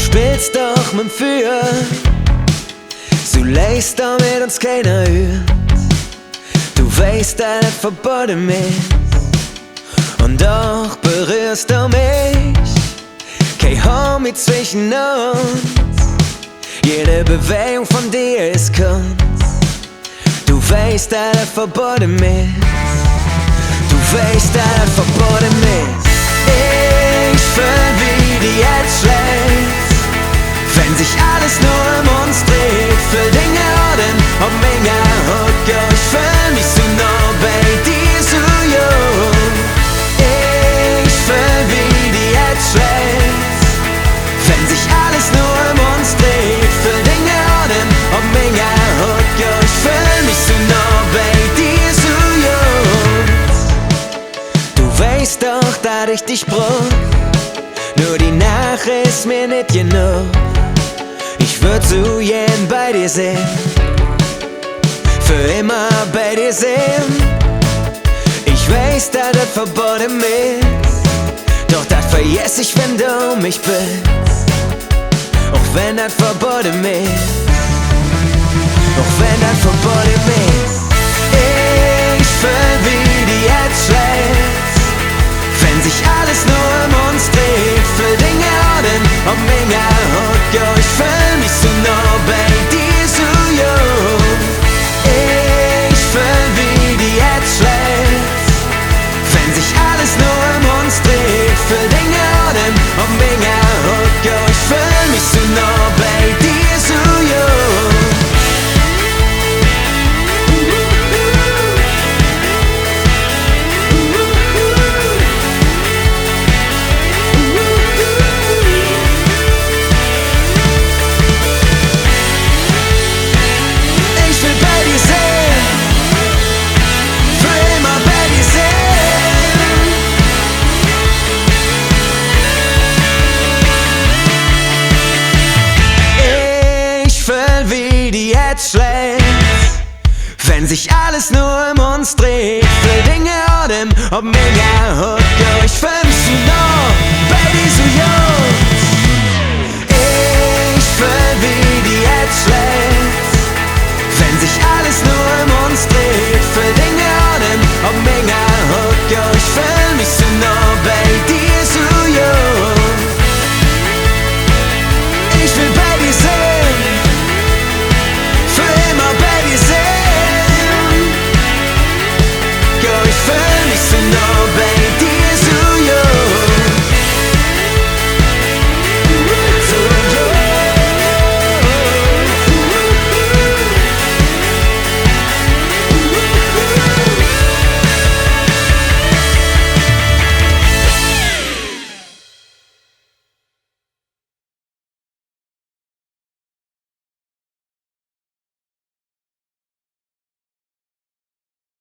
Spielst doch mit dem Feuer, so leist damit uns keiner hört. Du weißt, dass das verboten ist, und doch berührst du mich. Kein Homie zwischen uns, jede Bewegung von dir ist Kunst. Du weißt, dass das verboten ist, du weißt, dass das verboten ist. Ich fühl, wie die jetzt schlägt, wenn sich alles nur um uns dreht. Für Dinge Orden und Menge und ich fühl mich so nah bei dir, so jung. Ich fühl, wie die jetzt schlägt, wenn sich alles nur um uns dreht. Für Dinge Orden und Menge und ich fühl mich so nah bei dir, so jung. Du weißt doch, dass ich dich brauch, nur die Nacht ist mir nicht genug. Ich würd so gern bei dir sein, für immer bei dir sein. Ich weiß, dass das verboten ist, doch das vergess ich, wenn du mich bist. Auch wenn das verboten ist, auch wenn das verboten ist. Ich fühl, wie die jetzt schlägt, wenn sich alles nur um uns dreht. Für Dinge Orden und Menge und ich fühl mich so nah bei dir, so jung. Ich fühl, wie die jetzt schlägt, wenn sich alles nur um uns dreht. Für Dinge Orden und Menge und ich fühl mich so nah bei dir, so jung. Schlägt, wenn sich alles nur um uns dreht. Für Dinge Orden und Menge und ich fühl mich so nah bei dir, so jung. Ich fühl, wie die jetzt schlägt, wenn sich alles nur um uns dreht.